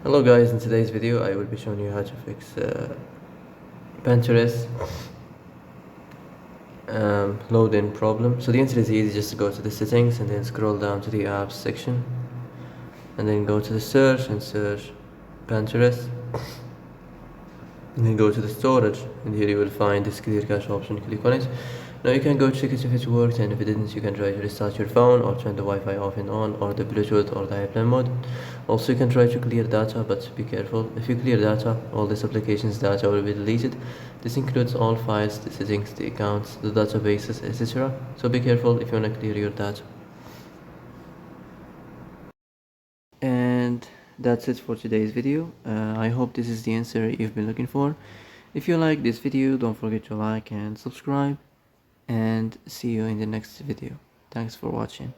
Hello guys, in today's video I will be showing you how to fix Pinterest load-in problem. So the answer is easy, just to go to the settings and then scroll down to the apps section and then go to the search and search Pinterest and then go to the storage, and here you will find this clear cache option. Click on it. Now you can go check it if it worked, and if it didn't you can try to restart your phone or turn the Wi-Fi off and on, or the Bluetooth or the airplane mode. Also you can try to clear data, but be careful. If you clear data, all this application's data will be deleted. This includes all files, the settings, the accounts, the databases, etc. So be careful if you want to clear your data. And that's it for today's video. I hope this is the answer you've been looking for. If you like this video, don't forget to like and subscribe, and see you in the next video. Thanks for watching.